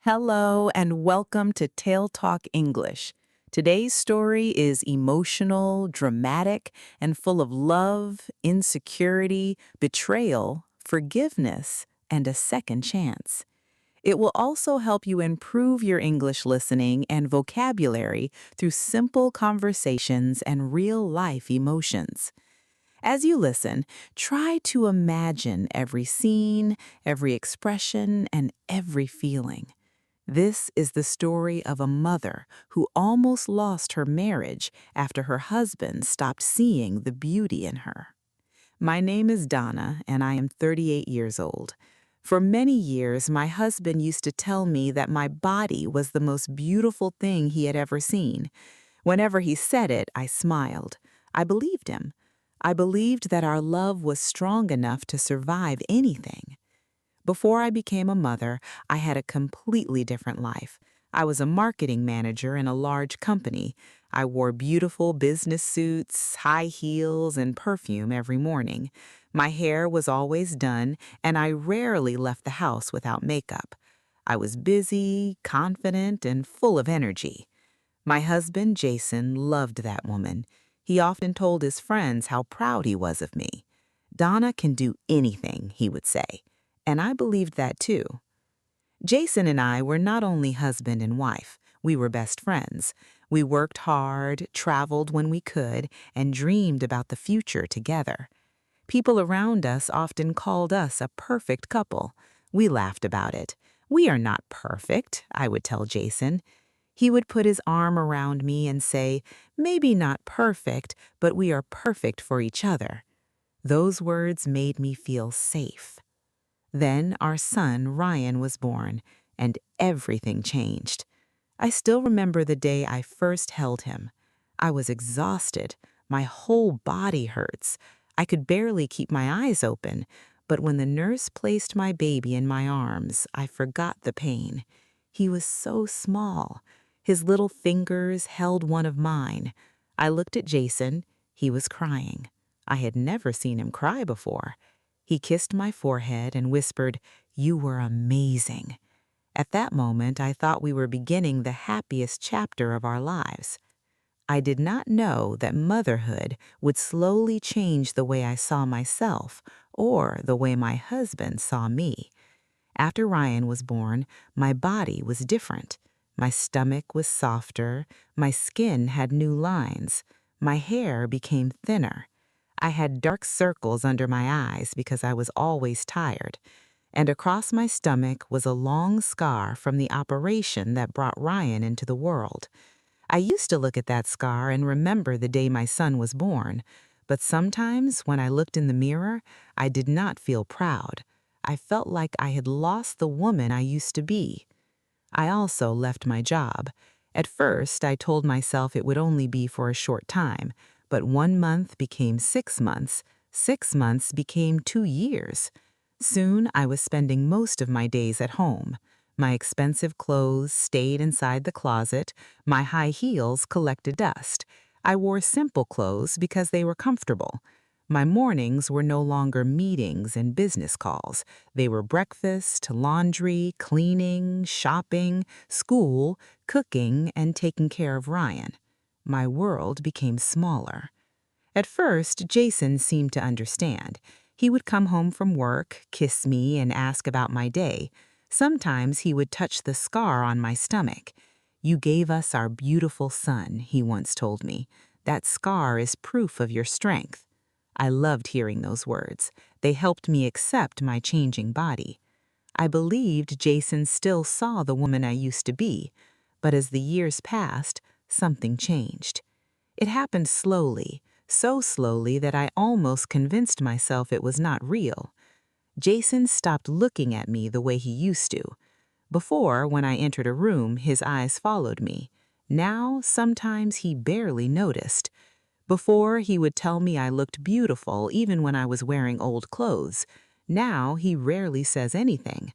Hello and welcome to TaleTalk English. Today's story is emotional, dramatic, and full of love, insecurity, betrayal, forgiveness, and a second chance. It will also help you improve your English listening and vocabulary through simple conversations and real-life emotions. As you listen, try to imagine every scene, every expression, and every feeling. This is the story of a mother who almost lost her marriage after her husband stopped seeing the beauty in her. My name is Donna, and I am 38 years old. For many years, my husband used to tell me that my body was the most beautiful thing he had ever seen. Whenever he said it, I smiled. I believed him. I believed that our love was strong enough to survive anything. Before I became a mother, I had a completely different life. I was a marketing manager in a large company. I wore beautiful business suits, high heels, and perfume every morning. My hair was always done, and I rarely left the house without makeup. I was busy, confident, and full of energy. My husband, Jason, loved that woman. He often told his friends how proud he was of me. Donna can do anything, he would say. And I believed that too. Jason and I were not only husband and wife, we were best friends. We worked hard, traveled when we could, and dreamed about the future together. People around us often called us a perfect couple. We laughed about it. We are not perfect, I would tell Jason. He would put his arm around me and say, maybe not perfect, but we are perfect for each other. Those words made me feel safe. Then our son, Ryan, was born, and everything changed. I still remember the day I first held him. I was exhausted. My whole body hurts. I could barely keep my eyes open, but when the nurse placed my baby in my arms, I forgot the pain. He was so small. His little fingers held one of mine. I looked at Jason. He was crying. I had never seen him cry before. He kissed my forehead and whispered, "You were amazing." At that moment, I thought we were beginning the happiest chapter of our lives. I did not know that motherhood would slowly change the way I saw myself or the way my husband saw me. After Ryan was born, my body was different. My stomach was softer, my skin had new lines, my hair became thinner. I had dark circles under my eyes because I was always tired, and across my stomach was a long scar from the operation that brought Ryan into the world. I used to look at that scar and remember the day my son was born, but sometimes when I looked in the mirror, I did not feel proud. I felt like I had lost the woman I used to be. I also left my job. At first, I told myself it would only be for a short time, but 1 month became 6 months. 6 months became 2 years. Soon, I was spending most of my days at home. My expensive clothes stayed inside the closet. My high heels collected dust. I wore simple clothes because they were comfortable. My mornings were no longer meetings and business calls. They were breakfast, laundry, cleaning, shopping, school, cooking, and taking care of Ryan. My world became smaller. At first, Jason seemed to understand. He would come home from work, kiss me, and ask about my day. Sometimes he would touch the scar on my stomach. "You gave us our beautiful son," he once told me. "That scar is proof of your strength." I loved hearing those words. They helped me accept my changing body. I believed Jason still saw the woman I used to be, but as the years passed, something changed. It happened slowly, so slowly that I almost convinced myself it was not real. Jason stopped looking at me the way he used to. Before, when I entered a room, his eyes followed me. Now, sometimes he barely noticed. Before, he would tell me I looked beautiful even when I was wearing old clothes. Now, he rarely says anything.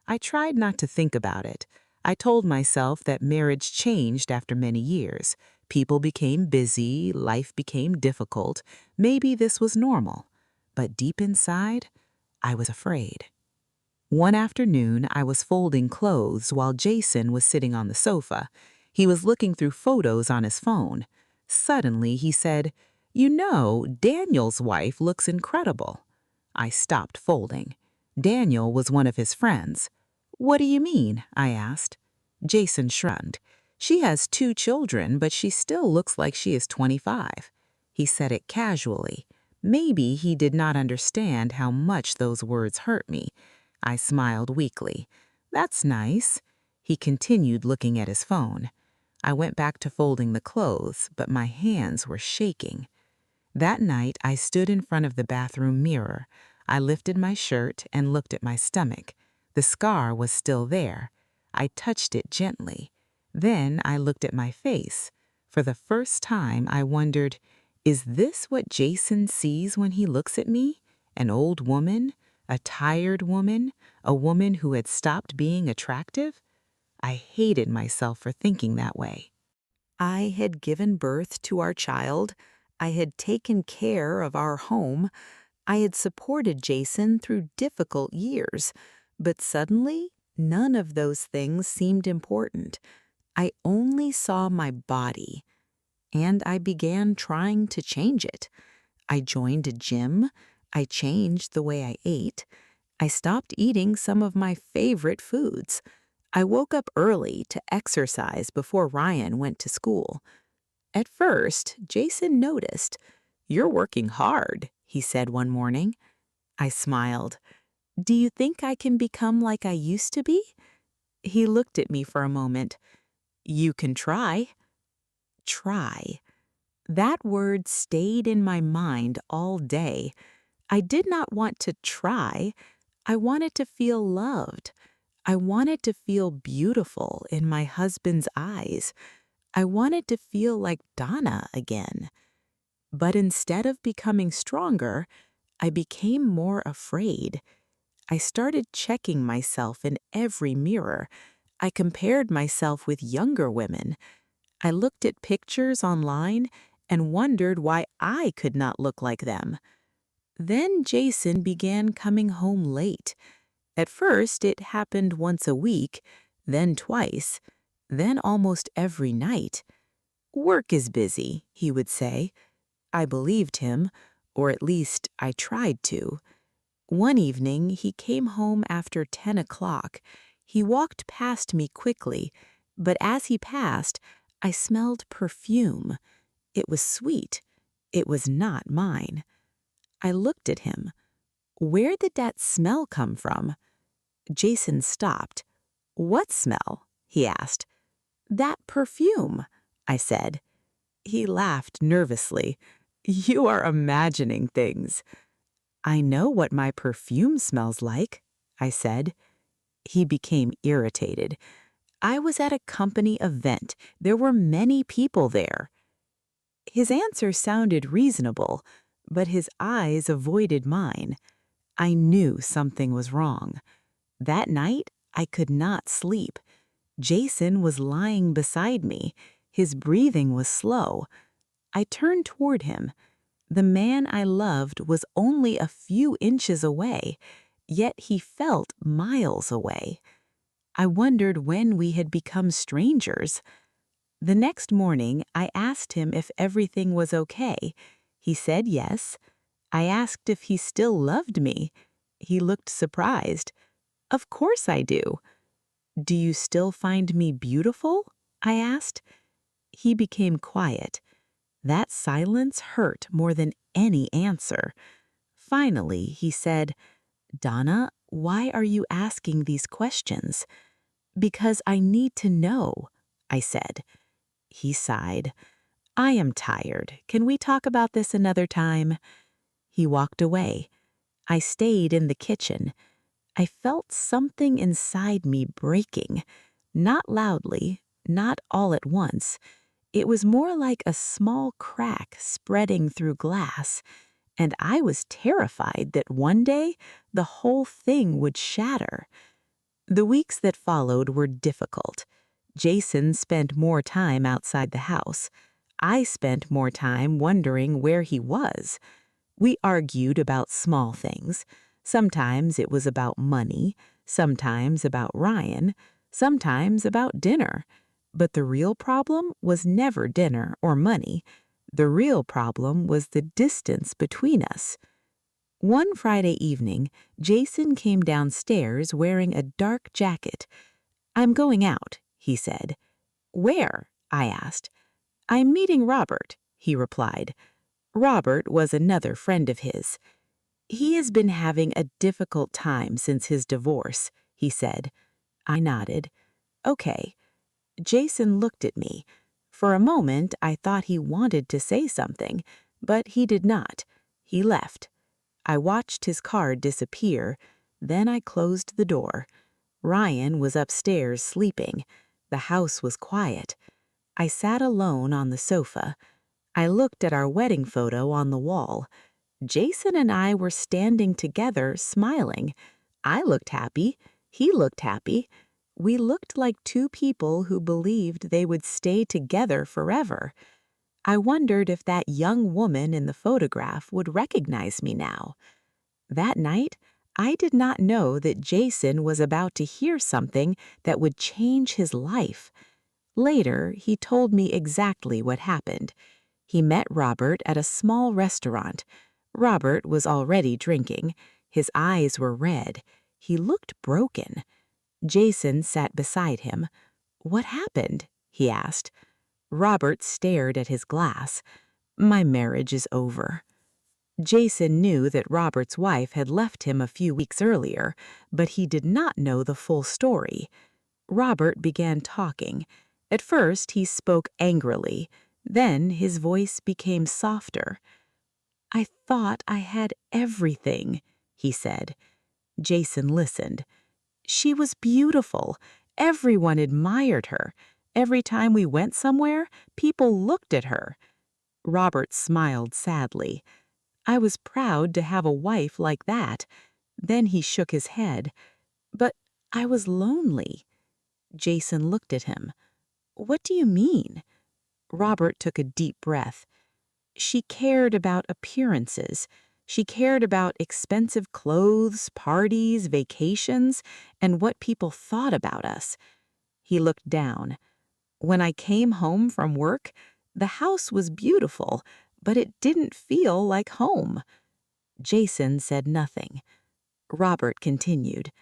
I tried not to think about it. I told myself that marriage changed after many years. People became busy, life became difficult. Maybe this was normal. But deep inside, I was afraid. One afternoon, I was folding clothes while Jason was sitting on the sofa. He was looking through photos on his phone. Suddenly, he said, "You know, Daniel's wife looks incredible." I stopped folding. Daniel was one of his friends. "What do you mean?" I asked. Jason shrugged. "She has 2 children, but she still looks like she is 25. He said it casually. Maybe he did not understand how much those words hurt me. I smiled weakly. "That's nice." He continued looking at his phone. I went back to folding the clothes, but my hands were shaking. That night, I stood in front of the bathroom mirror. I lifted my shirt and looked at my stomach. The scar was still there. I touched it gently. Then I looked at my face. For the first time, I wondered, is this what Jason sees when he looks at me? An old woman? A tired woman? A woman who had stopped being attractive? I hated myself for thinking that way. I had given birth to our child. I had taken care of our home. I had supported Jason through difficult years. But suddenly, none of those things seemed important. I only saw my body, and I began trying to change it. I joined a gym. I changed the way I ate. I stopped eating some of my favorite foods. I woke up early to exercise before Ryan went to school. At first, Jason noticed. "You're working hard," he said one morning. I smiled. "Do you think I can become like I used to be?" He looked at me for a moment. "You can try." Try. That word stayed in my mind all day. I did not want to try. I wanted to feel loved. I wanted to feel beautiful in my husband's eyes. I wanted to feel like Donna again. But instead of becoming stronger, I became more afraid. I started checking myself in every mirror. I compared myself with younger women. I looked at pictures online and wondered why I could not look like them. Then Jason began coming home late. At first, it happened once a week, then twice, then almost every night. "Work is busy," he would say. I believed him, or at least I tried to. One evening, he came home after 10 o'clock. He walked past me quickly, but as he passed, I smelled perfume. It was sweet. It was not mine. I looked at him. Where did that smell come from? Jason stopped. "What smell?" he asked. "That perfume," I said. He laughed nervously. "You are imagining things." "I know what my perfume smells like," I said. He became irritated. I was at a company event. There were many people there. His answer sounded reasonable, but his eyes avoided mine. I knew something was wrong. That night, I could not sleep. Jason was lying beside me. His breathing was slow. I turned toward him. The man I loved was only a few inches away, yet he felt miles away. I wondered when we had become strangers. The next morning, I asked him if everything was okay. He said yes. I asked if he still loved me. He looked surprised. "Of course I do." "Do you still find me beautiful?" I asked. He became quiet. That silence hurt more than any answer. Finally, he said, "Donna, why are you asking these questions?" "Because I need to know," I said. He sighed. "I am tired. Can we talk about this another time?" He walked away. I stayed in the kitchen. I felt something inside me breaking. Not loudly, not all at once. It was more like a small crack spreading through glass, and I was terrified that one day the whole thing would shatter. The weeks that followed were difficult. Jason spent more time outside the house. I spent more time wondering where he was. We argued about small things. Sometimes it was about money. sometimes about Ryan, sometimes about dinner. But the real problem was never dinner or money. The real problem was the distance between us. One Friday evening, Jason came downstairs wearing a dark jacket. "I'm going out," he said. "Where?" I asked. "I'm meeting Robert," he replied. Robert was another friend of his. "He has been having a difficult time since his divorce," he said. I nodded. "Okay." Jason looked at me. For a moment, I thought he wanted to say something, but he did not. He left. I watched his card disappear. Then I closed the door. Ryan was upstairs sleeping. The house was quiet. I sat alone on the sofa. I looked at our wedding photo on the wall. Jason and I were standing together, smiling. I looked happy. He looked happy. We looked like two people who believed they would stay together forever. I wondered if that young woman in the photograph would recognize me now. That night, I did not know that Jason was about to hear something that would change his life. Later, he told me exactly what happened. He met Robert at a small restaurant. Robert was already drinking. His eyes were red. He looked broken. Jason sat beside him. "What happened?" he asked. Robert stared at his glass. "My marriage is over." Jason knew that Robert's wife had left him a few weeks earlier, but he did not know the full story. Robert began talking. At first, he spoke angrily. Then his voice became softer. "I thought I had everything," he said. Jason listened. "She was beautiful. Everyone admired her. Every time we went somewhere, people looked at her." Robert smiled sadly. "I was proud to have a wife like that." Then he shook his head. "But I was lonely." Jason looked at him. "What do you mean?" Robert took a deep breath. "She cared about appearances. She cared about expensive clothes, parties, vacations, and what people thought about us." He looked down. "When I came home from work, the house was beautiful, but it didn't feel like home." Jason said nothing. Robert continued.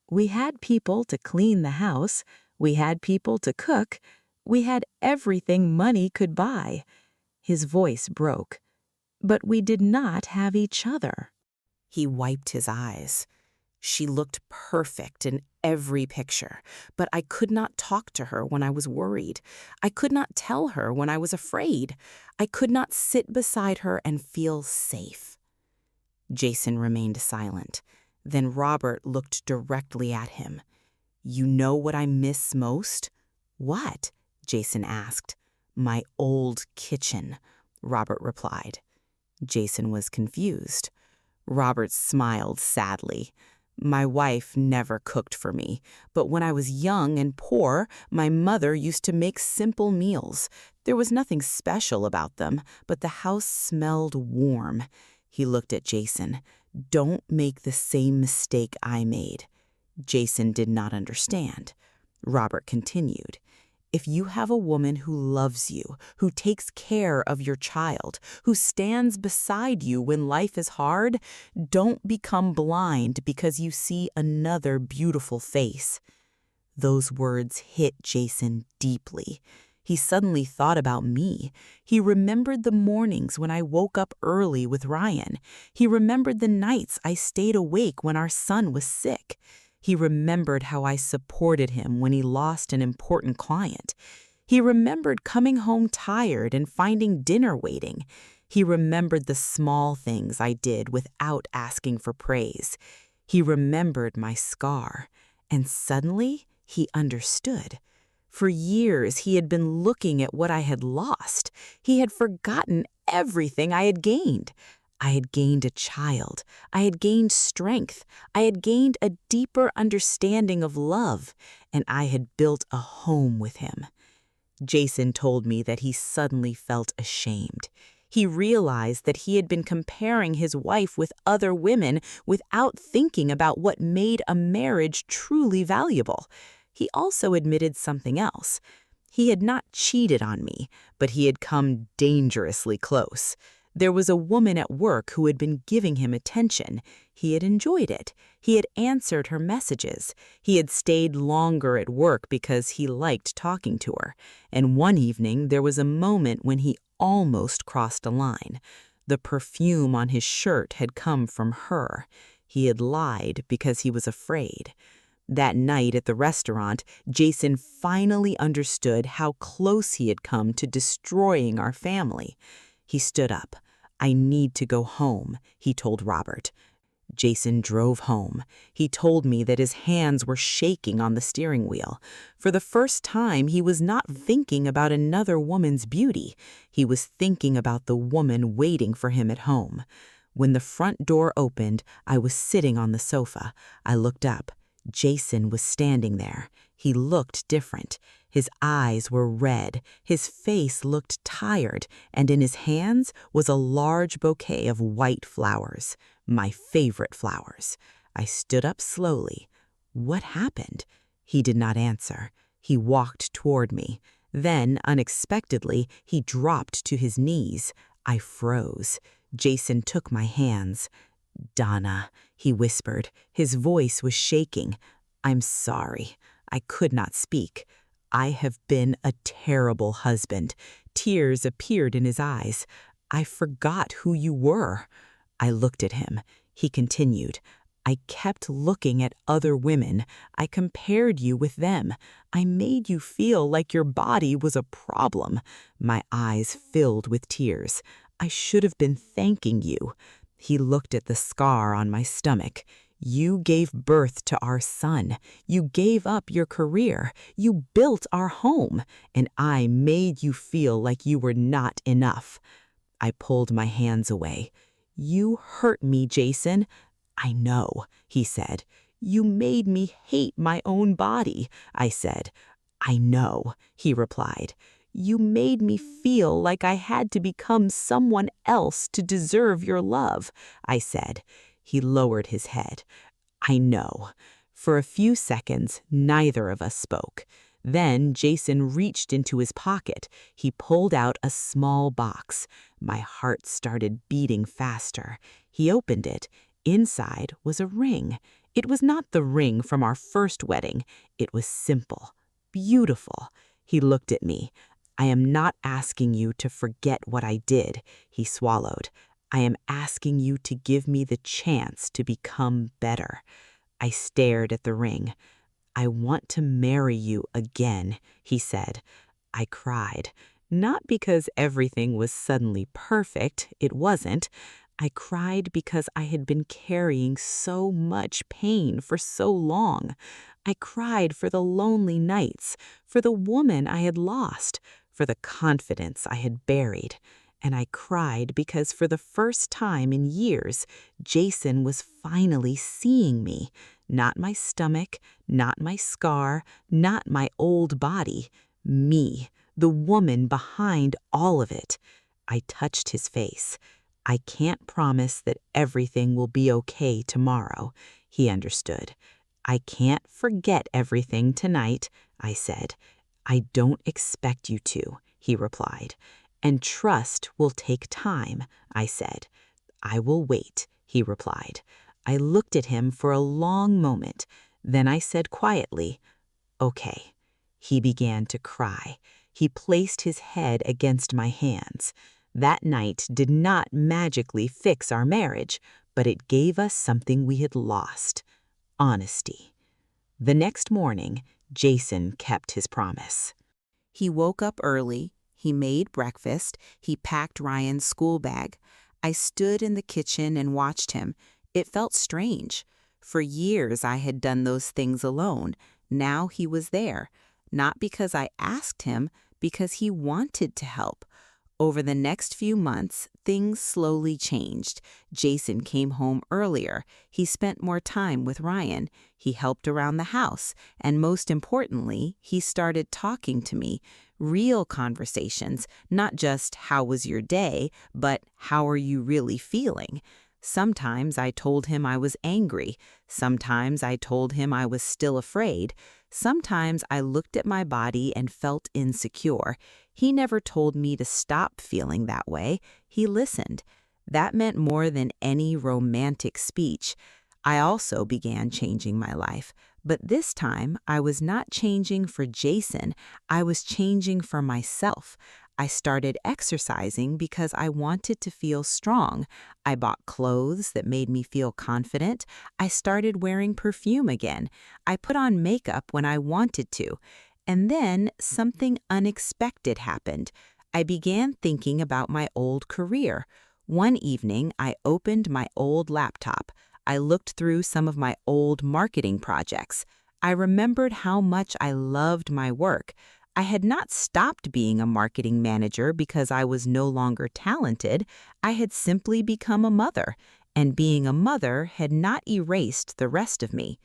"We had people to clean the house. We had people to cook. We had everything money could buy." His voice broke. "But we did not have each other." He wiped his eyes. "She looked perfect in every picture, but I could not talk to her when I was worried. I could not tell her when I was afraid. I could not sit beside her and feel safe." Jason remained silent. Then Robert looked directly at him. "You know what I miss most?" "What?" Jason asked. "My old kitchen," Robert replied. Jason was confused. Robert smiled sadly. "My wife never cooked for me, but when I was young and poor, my mother used to make simple meals. There was nothing special about them, but the house smelled warm." He looked at Jason. "Don't make the same mistake I made." Jason did not understand. Robert continued. "If you have a woman who loves you, who takes care of your child, who stands beside you when life is hard, don't become blind because you see another beautiful face." Those words hit Jason deeply. He suddenly thought about me. He remembered the mornings when I woke up early with Ryan. He remembered the nights I stayed awake when our son was sick. He remembered how I supported him when he lost an important client. He remembered coming home tired and finding dinner waiting. He remembered the small things I did without asking for praise. He remembered my scar. And suddenly, he understood. For years, he had been looking at what I had lost. He had forgotten everything I had gained. I had gained a child. I had gained strength. I had gained a deeper understanding of love. And I had built a home with him. Jason told me that he suddenly felt ashamed. He realized that he had been comparing his wife with other women without thinking about what made a marriage truly valuable. He also admitted something else. He had not cheated on me, but he had come dangerously close. There was a woman at work who had been giving him attention. He had enjoyed it. He had answered her messages. He had stayed longer at work because he liked talking to her. And one evening, there was a moment when he almost crossed a line. The perfume on his shirt had come from her. He had lied because he was afraid. That night at the restaurant, Jason finally understood how close he had come to destroying our family. He stood up. "I need to go home," he told Robert. Jason drove home. He told me that his hands were shaking on the steering wheel. For the first time, he was not thinking about another woman's beauty. He was thinking about the woman waiting for him at home. When the front door opened, I was sitting on the sofa. I looked up. Jason was standing there. He looked different. His eyes were red, his face looked tired, and in his hands was a large bouquet of white flowers, my favorite flowers. I stood up slowly. "What happened?" He did not answer. He walked toward me. Then, unexpectedly, he dropped to his knees. I froze. Jason took my hands. "Donna," he whispered. His voice was shaking. "I'm sorry." I could not speak. "I have been a terrible husband." Tears appeared in his eyes. "I forgot who you were." I looked at him. He continued. "I kept looking at other women. I compared you with them. I made you feel like your body was a problem." My eyes filled with tears. "I should have been thanking you." He looked at the scar on my stomach. "You gave birth to our son. You gave up your career. You built our home. And I made you feel like you were not enough." I pulled my hands away. "You hurt me, Jason." "I know," he said. "You made me hate my own body," I said. "I know," he replied. "You made me feel like I had to become someone else to deserve your love," I said. He lowered his head. "I know." For a few seconds, neither of us spoke. Then Jason reached into his pocket. He pulled out a small box. My heart started beating faster. He opened it. Inside was a ring. It was not the ring from our first wedding. It was simple, beautiful. He looked at me. "I am not asking you to forget what I did," he swallowed. "I am asking you to give me the chance to become better." I stared at the ring. "I want to marry you again," he said. I cried. Not because everything was suddenly perfect, it wasn't. I cried because I had been carrying so much pain for so long. I cried for the lonely nights, for the woman I had lost, for the confidence I had buried. And I cried because for the first time in years, Jason was finally seeing me. Not my stomach, not my scar, not my old body. Me, the woman behind all of it. I touched his face. "I can't promise that everything will be okay tomorrow," he understood. "I can't forget everything tonight," I said. "I don't expect you to," he replied. "And trust will take time," I said. "I will wait," he replied. I looked at him for a long moment. Then I said quietly, "Okay." He began to cry. He placed his head against my hands. That night did not magically fix our marriage, but it gave us something we had lost: honesty. The next morning, Jason kept his promise. He woke up early. He made breakfast. He packed Ryan's school bag. I stood in the kitchen and watched him. It felt strange. For years I had done those things alone. Now he was there. Not because I asked him, because he wanted to help. Over the next few months, things slowly changed. Jason came home earlier. He spent more time with Ryan. He helped around the house. And most importantly, he started talking to me. real conversations, not just how was your day, but how are you really feeling? Sometimes I told him I was angry. Sometimes I told him I was still afraid. Sometimes I looked at my body and felt insecure. He never told me to stop feeling that way. He listened. That meant more than any romantic speech. I also began changing my life. But this time, I was not changing for Jason. I was changing for myself. I started exercising because I wanted to feel strong. I bought clothes that made me feel confident. I started wearing perfume again. I put on makeup when I wanted to. And then something unexpected happened. I began thinking about my old career. One evening, I opened my old laptop. I looked through some of my old marketing projects. I remembered how much I loved my work. I had not stopped being a marketing manager because I was no longer talented. I had simply become a mother, and being a mother had not erased the rest of me.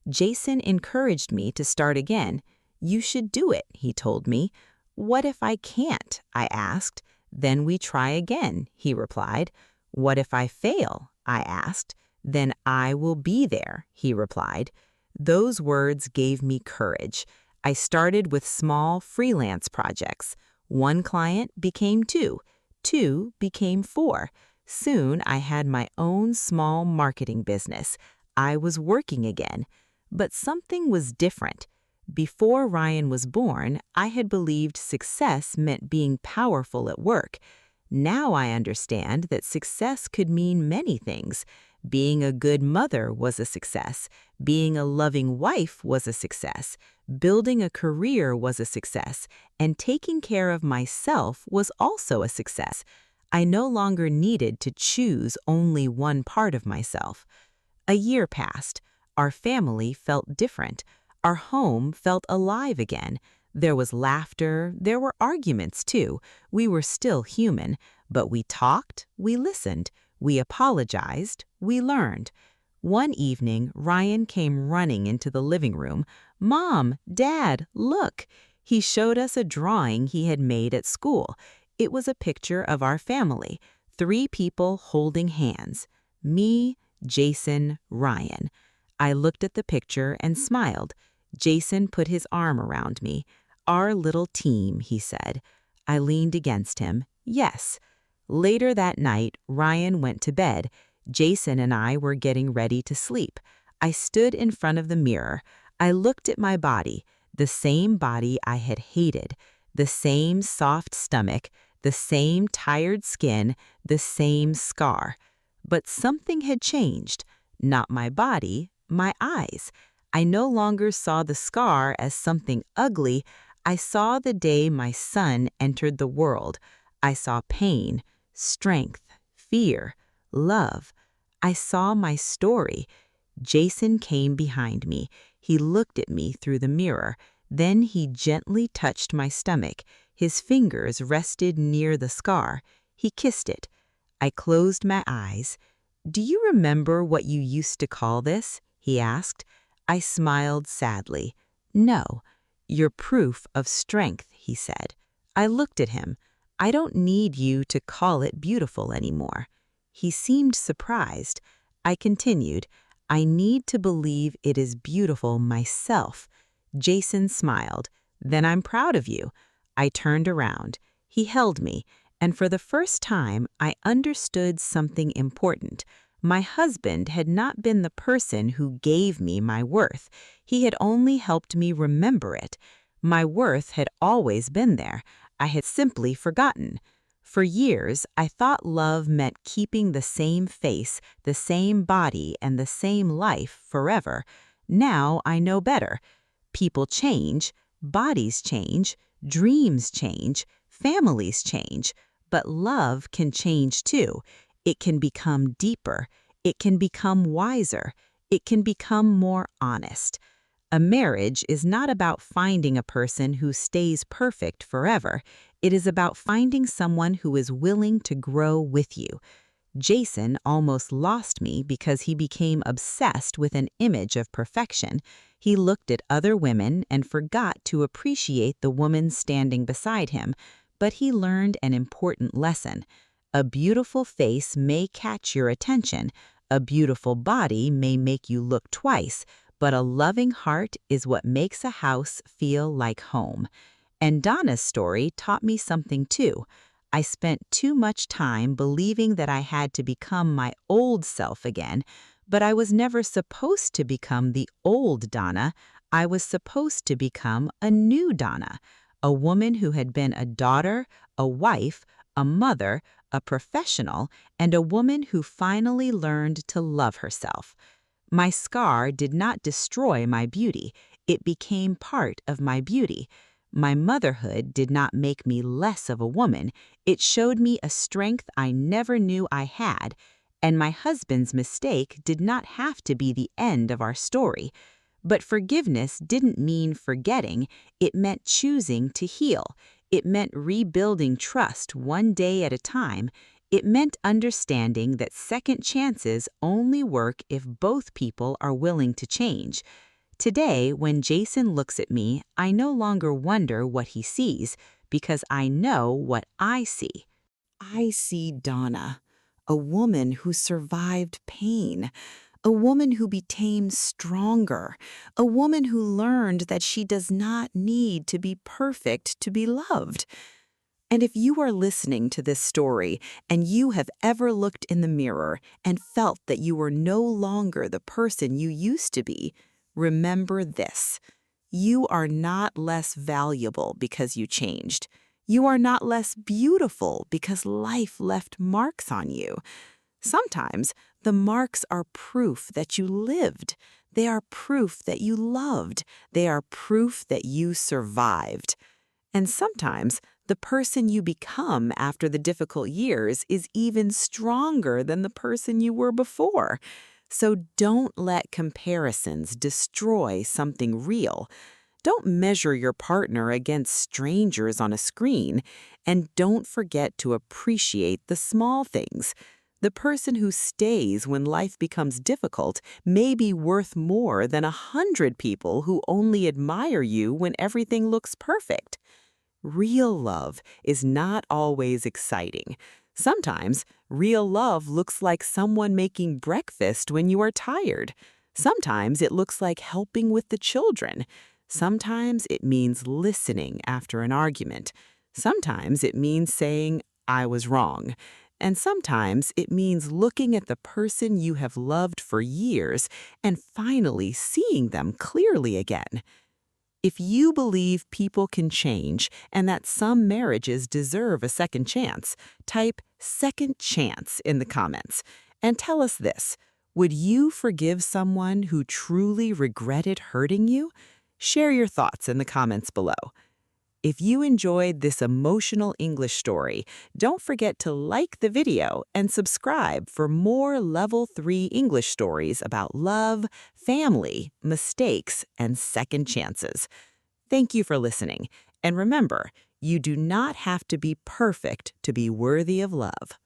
Jason encouraged me to start again. "You should do it," he told me. "What if I can't?" I asked. "Then we try again," he replied. "What if I fail?" I asked. "Then I will be there," he replied. Those words gave me courage. I started with small freelance projects. One client became two. Two became four. Soon I had my own small marketing business. I was working again. But something was different. Before Ryan was born, I had believed success meant being powerful at work. Now I understand that success could mean many things. Being a good mother was a success. Being a loving wife was a success. Building a career was a success. And taking care of myself was also a success. I no longer needed to choose only one part of myself. A year passed. Our family felt different. Our home felt alive again. There was laughter. There were arguments, too. We were still human, but we talked, we listened, we apologized, we learned. One evening, Ryan came running into the living room. "Mom, Dad, look!" He showed us a drawing he had made at school. It was a picture of our family, 3 people holding hands. Me, Jason, Ryan. I looked at the picture and smiled. Jason put his arm around me. "Our little team," he said. I leaned against him. Yes. Later that night, Ryan went to bed. Jason and I were getting ready to sleep. I stood in front of the mirror. I looked at my body, the same body I had hated, the same soft stomach, the same tired skin, the same scar. But something had changed. Not my body, my eyes. I no longer saw the scar as something ugly. I saw the day my son entered the world. I saw pain, strength, fear, love. I saw my story. Jason came behind me. He looked at me through the mirror. Then he gently touched my stomach. His fingers rested near the scar. He kissed it. I closed my eyes. "Do you remember what you used to call this?" he asked. I smiled sadly. "No." "Your proof of strength," he said. I looked at him. "I don't need you to call it beautiful anymore." He seemed surprised. I continued, "I need to believe it is beautiful myself." Jason smiled. "Then I'm proud of you." I turned around. He held me, and for the first time, I understood something important. My husband had not been the person who gave me my worth. He had only helped me remember it. My worth had always been there. I had simply forgotten. For years, I thought love meant keeping the same face, the same body, and the same life forever. Now I know better. People change, bodies change, dreams change, families change, but love can change too. It can become deeper. It can become wiser. It can become more honest. A marriage is not about finding a person who stays perfect forever. It is about finding someone who is willing to grow with you. Jason almost lost me because he became obsessed with an image of perfection. He looked at other women and forgot to appreciate the woman standing beside him. But he learned an important lesson. A beautiful face may catch your attention. A beautiful body may make you look twice. But a loving heart is what makes a house feel like home. And Donna's story taught me something too. I spent too much time believing that I had to become my old self again, but I was never supposed to become the old Donna. I was supposed to become a new Donna, a woman who had been a daughter, a wife, a mother, a professional, and a woman who finally learned to love herself. My scar did not destroy my beauty. It became part of my beauty. My motherhood did not make me less of a woman. It showed me a strength I never knew I had. And my husband's mistake did not have to be the end of our story. But forgiveness didn't mean forgetting. It meant choosing to heal. It meant rebuilding trust one day at a time. It meant understanding that second chances only work if both people are willing to change. Today, when Jason looks at me, I no longer wonder what he sees because I know what I see. I see Donna, a woman who survived pain, a woman who became stronger, a woman who learned that she does not need to be perfect to be loved. And if you are listening to this story and you have ever looked in the mirror and felt that you were no longer the person you used to be, remember this. You are not less valuable because you changed. You are not less beautiful because life left marks on you. Sometimes the marks are proof that you lived. They are proof that you loved. They are proof that you survived. And sometimes the person you become after the difficult years is even stronger than the person you were before. So don't let comparisons destroy something real. Don't measure your partner against strangers on a screen, and don't forget to appreciate the small things. The person who stays when life becomes difficult may be worth more than 100 people who only admire you when everything looks perfect. Real love is not always exciting. Sometimes, real love looks like someone making breakfast when you are tired. Sometimes it looks like helping with the children. Sometimes it means listening after an argument. Sometimes it means saying, "I was wrong." And sometimes it means looking at the person you have loved for years and finally seeing them clearly again. If you believe people can change and that some marriages deserve a second chance, type "second chance" in the comments and tell us this. Would you forgive someone who truly regretted hurting you? Share your thoughts in the comments below. If you enjoyed this emotional English story, don't forget to like the video and subscribe for more Level 3 English stories about love, family, mistakes, and second chances. Thank you for listening. And remember, you do not have to be perfect to be worthy of love.